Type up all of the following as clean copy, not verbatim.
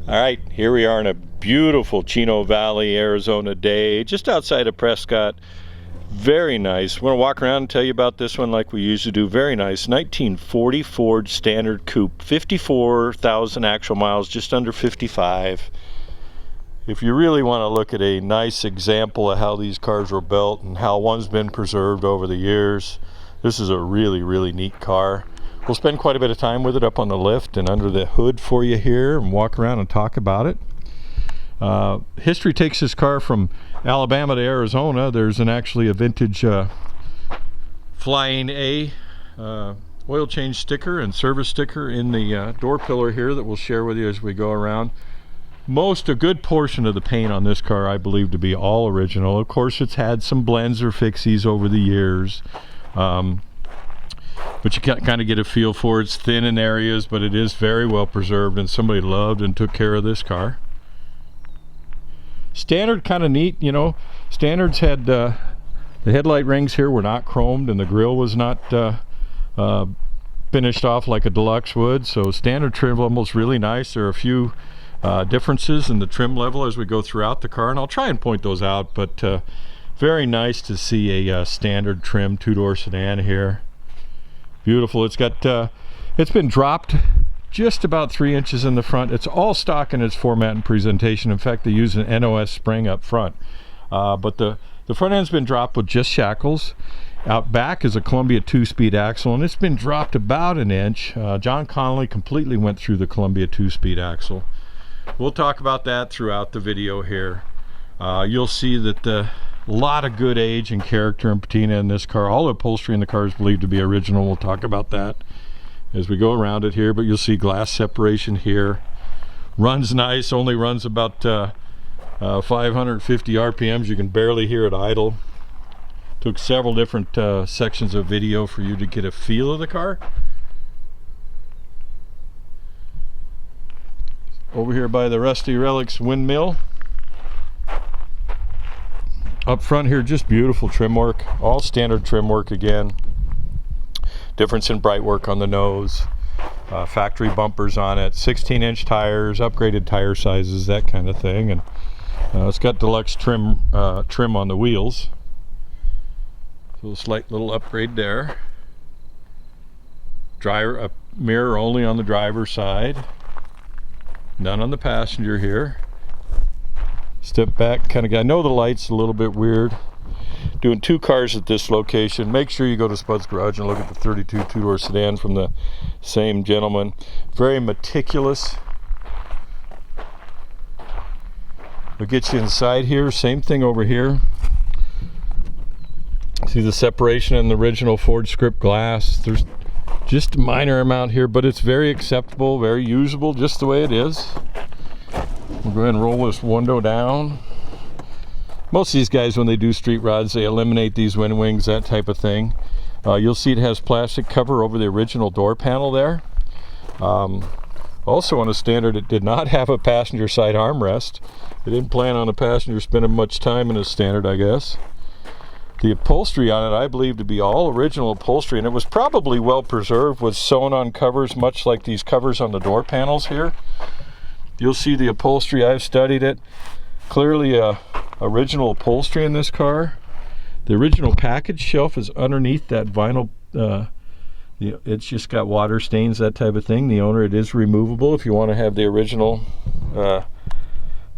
All right, here we are in a beautiful Chino Valley, Arizona day, just outside of Prescott. Very nice. We're gonna walk around and tell you about this one like we usually do. Very nice, 1940 Ford Standard Coupe, 54,000 actual miles, just under 55. If you really want to look at a nice example of how these cars were built and how one's been preserved over the years, this is a really, really neat car. We'll spend quite a bit of time with it up on the lift and under the hood for you here and walk around and talk about it. History takes this car from Alabama to Arizona. There's actually a vintage Flying A oil change sticker and service sticker in the door pillar here that we'll share with you as we go around. A good portion of the paint on this car I believe to be all original. Of course, it's had some blends or fixies over the years. But you kind of get a feel for it. It's thin in areas, but it is very well preserved, and somebody loved and took care of this car. Standard, kind of neat, you know. Standards had the headlight rings here were not chromed, and the grille was not finished off like a deluxe would. So standard trim level is really nice. There are a few differences in the trim level as we go throughout the car, and I'll try and point those out. But very nice to see a standard trim two-door sedan here. Beautiful. It's got it's been dropped just about 3 inches in the front. It's all stock in its format and presentation. In fact, they use an NOS spring up front, but the front end's been dropped with just shackles. Out back is a Columbia 2-speed axle, and it's been dropped about an inch. John Connolly completely went through the Columbia 2-speed axle. We'll talk about that throughout the video here. You'll see that a lot of good age and character and patina in this car. All the upholstery in the car is believed to be original. We'll talk about that as we go around it here, but you'll see glass separation here. Runs nice, only runs about 550 RPMs. You can barely hear it idle. Took several different sections of video for you to get a feel of the car. Over here by the Rusty Relics windmill. Up front here, just beautiful trim work, all standard trim work again. Difference in bright work on the nose, factory bumpers on it, 16-inch tires, upgraded tire sizes, that kind of thing, and it's got deluxe trim on the wheels. So a slight little upgrade there. A mirror only on the driver's side, none on the passenger here. Step back kind of guy. I know the light's a little bit weird. Doing two cars at this location. Make sure you go to Spud's Garage and look at the 32 two-door sedan from the same gentleman. Very meticulous. We'll get you inside here. Same thing over here. See the separation in the original Ford script glass. There's just a minor amount here, but it's very acceptable, very usable, just the way it is. We'll go ahead and roll this window down. Most of these guys, when they do street rods, they eliminate these wind wings, that type of thing. You'll see it has plastic cover over the original door panel there. Also on a Standard, it did not have a passenger side armrest. They didn't plan on a passenger spending much time in a Standard, I guess. The upholstery on it, I believe to be all original upholstery, and it was probably well preserved with sewn on covers, much like these covers on the door panels here. You'll see the upholstery. I've studied it. Clearly original upholstery in this car. The original package shelf is underneath that vinyl. It's just got water stains, that type of thing. The owner, it is removable if you want to have the original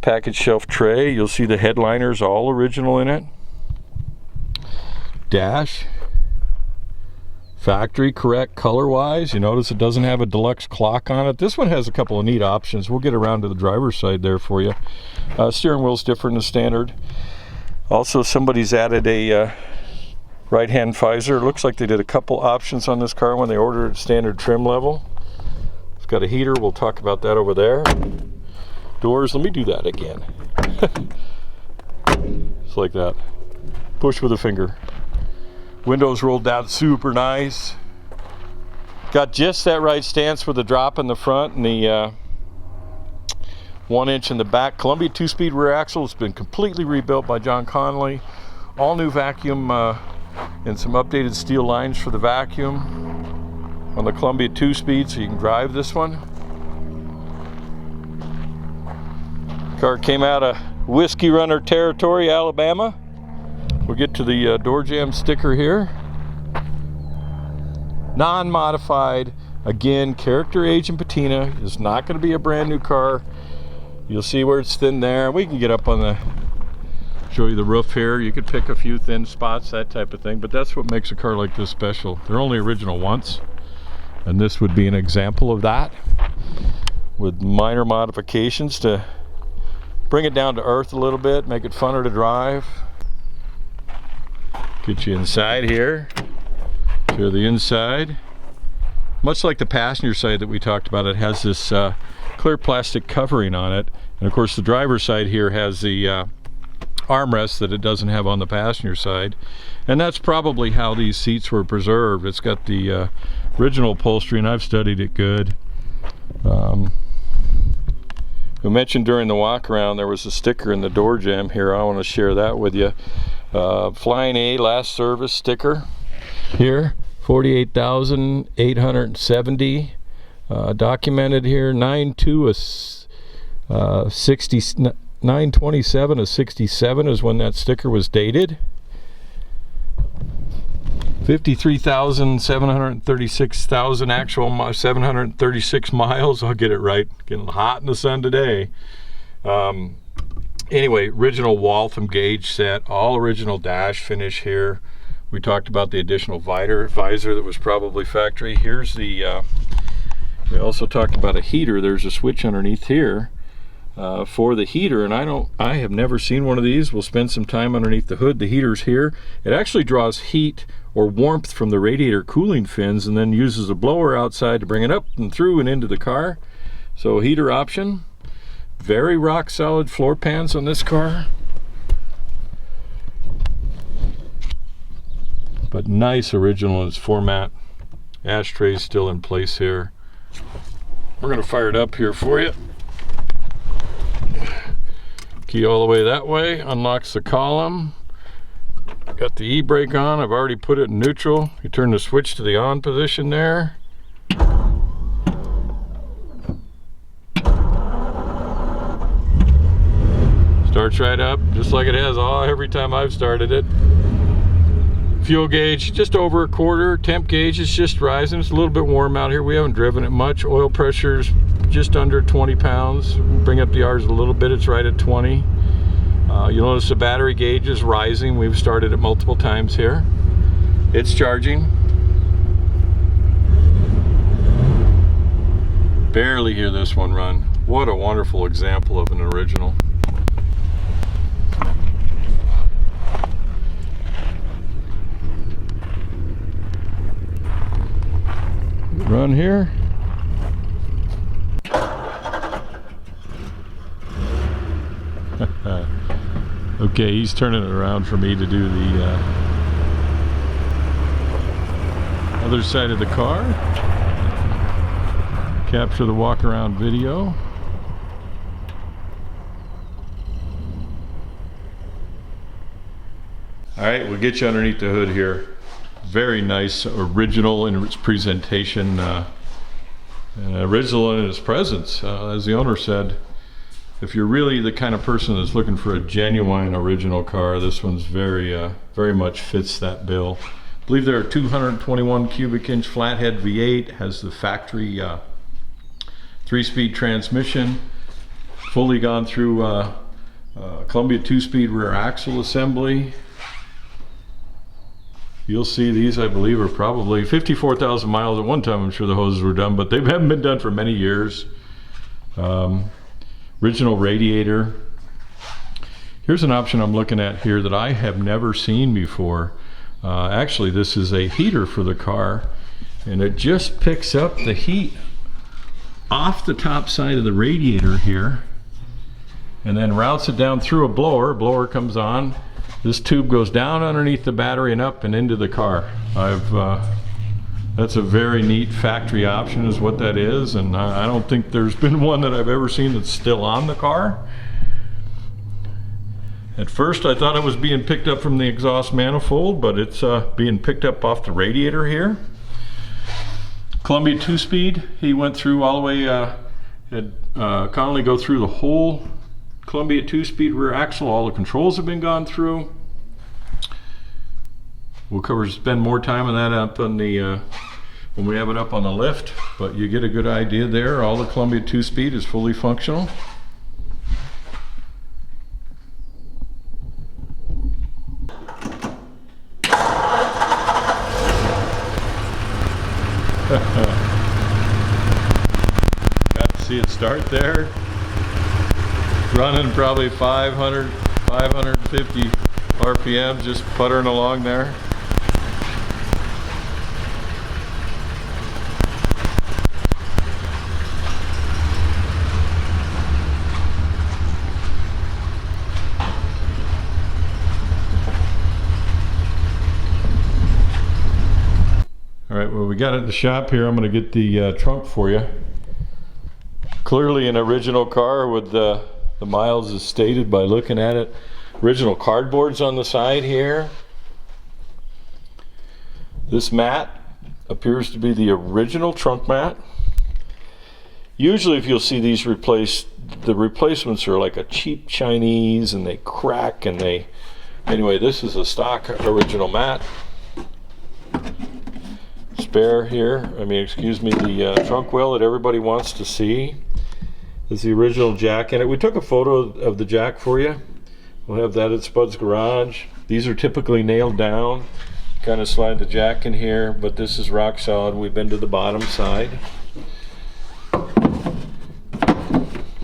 package shelf tray. You'll see the headliners all original in it. Dash. Factory correct color wise. You notice it doesn't have a deluxe clock on it. This one has a couple of neat options. We'll get around to the driver's side there for you. Steering wheel's different than Standard. Also, somebody's added a right hand visor. Looks like they did a couple options on this car when they ordered Standard trim level. It's got a heater. We'll talk about that over there. Doors, let me do that again. It's like that. Push with a finger. Windows rolled down super nice. Got just that right stance with the drop in the front and the 1 inch in the back. Columbia 2-speed rear axle has been completely rebuilt by John Connolly. All new vacuum and some updated steel lines for the vacuum on the Columbia 2-speed, so you can drive this one. Car came out of Whiskey Runner territory, Alabama. We'll get to the door jamb sticker here. Non-modified. Again, character, age, and patina. Is not going to be a brand new car. You'll see where it's thin there. We can get up on the, show you the roof here. You could pick a few thin spots, that type of thing. But that's what makes a car like this special. They're only original once. And this would be an example of that, with minor modifications to bring it down to earth a little bit, make it funner to drive. Get you inside here. Show the inside. Much like the passenger side that we talked about, it has this clear plastic covering on it. And of course the driver's side here has the armrest that it doesn't have on the passenger side. And that's probably how these seats were preserved. It's got the original upholstery, and I've studied it good. We mentioned during the walk around there was a sticker in the door jamb here. I want to share that with you. Flying A last service sticker here, 48,870 documented here. 9/2/9/27 of 67 is when that sticker was dated. 53,736,000 actual 736 miles. I'll get it right. Getting hot in the sun today. Anyway, original Waltham gauge set, all original dash finish here. We talked about the additional visor that was probably factory. Here's the, we also talked about a heater. There's a switch underneath here for the heater, and I have never seen one of these. We'll spend some time underneath the hood. The heater's here. It actually draws heat or warmth from the radiator cooling fins and then uses a blower outside to bring it up and through and into the car. So heater option. Very rock solid floor pans on this car. But nice original in its format. Ashtrays still in place here. We're going to fire it up here for you. Key all the way that way, unlocks the column. Got the e-brake on. I've already put it in neutral. You turn the switch to the on position there. Starts right up just like it has every time I've started it. Fuel gauge just over a quarter. Temp gauge is just rising. It's a little bit warm out here. We haven't driven it much. Oil pressure's just under 20 pounds. Bring up the R's a little bit. It's right at 20. You'll notice the battery gauge is rising. We've started it multiple times here. It's charging. Barely hear this one run. What a wonderful example of an original. Run here. Okay, he's turning it around for me to do the other side of the car. Capture the walk around video. Alright, we'll get you underneath the hood here. Very nice, original in its presentation, original in its presence. As the owner said, if you're really the kind of person that's looking for a genuine original car, this one's very much fits that bill. I believe there are 221 cubic inch flathead V8, has the factory 3-speed transmission, fully gone through Columbia 2-speed rear axle assembly. You'll see these, I believe, are probably 54,000 miles at one time. I'm sure the hoses were done, but they haven't been done for many years. Original radiator. Here's an option I'm looking at here that I have never seen before. Actually, this is a heater for the car, and it just picks up the heat off the top side of the radiator here and then routes it down through a blower. Blower comes on. This tube goes down underneath the battery and up and into the car. That's a very neat factory option is what that is, and I don't think there's been one that I've ever seen that's still on the car. At first I thought it was being picked up from the exhaust manifold, but it's being picked up off the radiator here. Columbia 2-speed, he went through all the way, had Connolly go through the whole Columbia 2-speed rear axle. All the controls have been gone through. We'll spend more time on that up on the when we have it up on the lift, but you get a good idea there. All the Columbia 2-speed is fully functional. Got to see it start there. Running probably 550 RPM, just puttering along there. Alright, well, we got it in the shop here. I'm going to get the trunk for you. Clearly an original car with the miles as stated by looking at it. Original cardboards on the side here. This mat appears to be the original trunk mat. Usually if you'll see these replaced, the replacements are like a cheap Chinese and they crack and they... Anyway, this is a stock original mat. Spare here, excuse me, the trunk wheel that everybody wants to see. There's the original jack in it. We took a photo of the jack for you. We'll have that at Spud's garage. These are typically nailed down. Kind of slide the jack in here, but this is rock solid. We've been to the bottom side.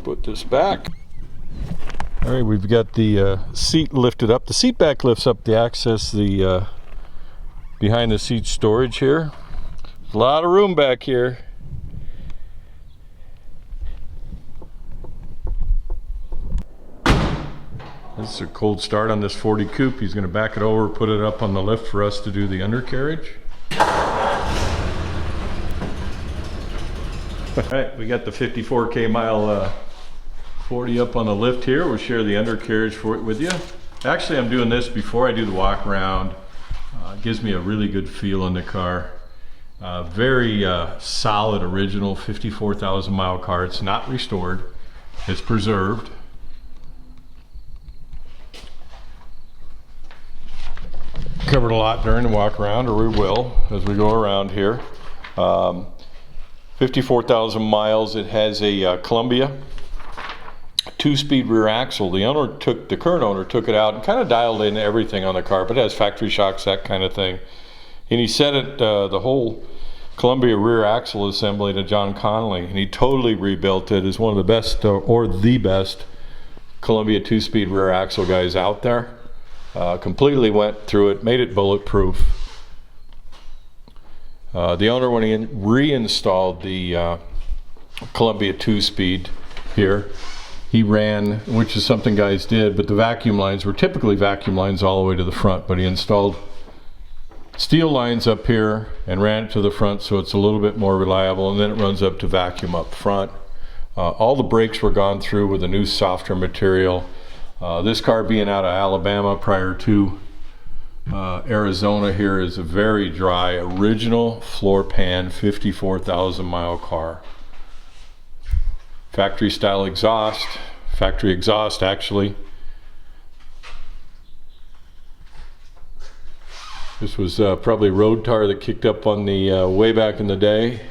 Put this back. All right, we've got the seat lifted up. The seat back lifts up the access, the behind the seat storage here. There's a lot of room back here. This is a cold start on this 40 coupe. He's going to back it over, put it up on the lift for us to do the undercarriage. Alright, we got the 54K mile 40 up on the lift here. We'll share the undercarriage with you. Actually, I'm doing this before I do the walk around. It gives me a really good feel in the car. Very solid original 54,000 mile car. It's not restored. It's preserved. Covered a lot during the walk around, or we will as we go around here. 54,000 miles. It has a Columbia 2-speed rear axle. The current owner took it out and kind of dialed in everything on the car, but it has factory shocks, that kind of thing. And he set it, the whole Columbia rear axle assembly to John Connolly, and he totally rebuilt it as one of the best, or the best, Columbia 2-speed rear axle guys out there. Completely went through it, made it bulletproof. The owner, when he reinstalled the Columbia 2-speed here, he ran, which is something guys did, but the vacuum lines were typically vacuum lines all the way to the front, but he installed steel lines up here and ran it to the front so it's a little bit more reliable, and then it runs up to vacuum up front. All the brakes were gone through with a new softer material. This car being out of Alabama prior to Arizona here is a very dry, original floor pan 54,000 mile car. Factory style exhaust, factory exhaust actually. This was probably road tar that kicked up on the way back in the day.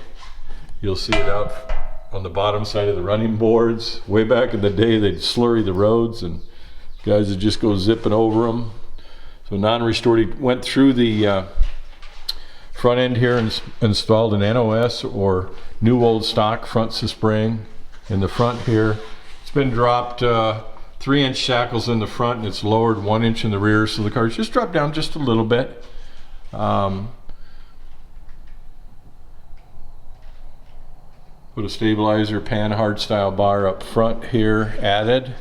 You'll see it out on the bottom side of the running boards. Way back in the day they'd slurry the roads and guys would just go zipping over them. So non-restored, he went through the front end here and installed an NOS or new old stock front spring in the front here. It's been dropped 3-inch shackles in the front and it's lowered 1 inch in the rear, so the car's just dropped down just a little bit. Put a stabilizer pan hard style bar up front here added.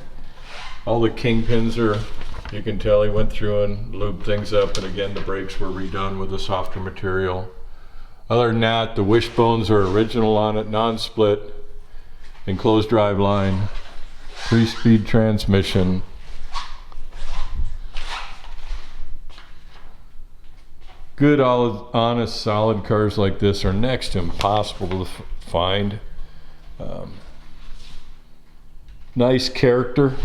All the kingpins are, you can tell he went through and lubed things up, and again the brakes were redone with a softer material. Other than that, the wishbones are original on it, non-split, enclosed drive line, 3-speed transmission. Good, honest, solid cars like this are next to impossible to find. Nice character.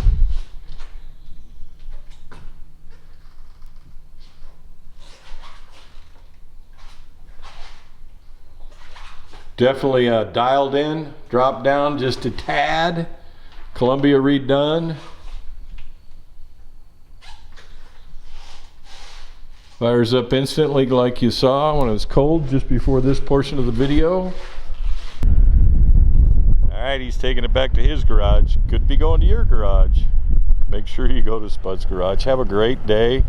Definitely dialed in, dropped down just a tad. Columbia redone. Fires up instantly like you saw when it was cold just before this portion of the video. Alright, he's taking it back to his garage. Could be going to your garage. Make sure you go to Spud's garage. Have a great day.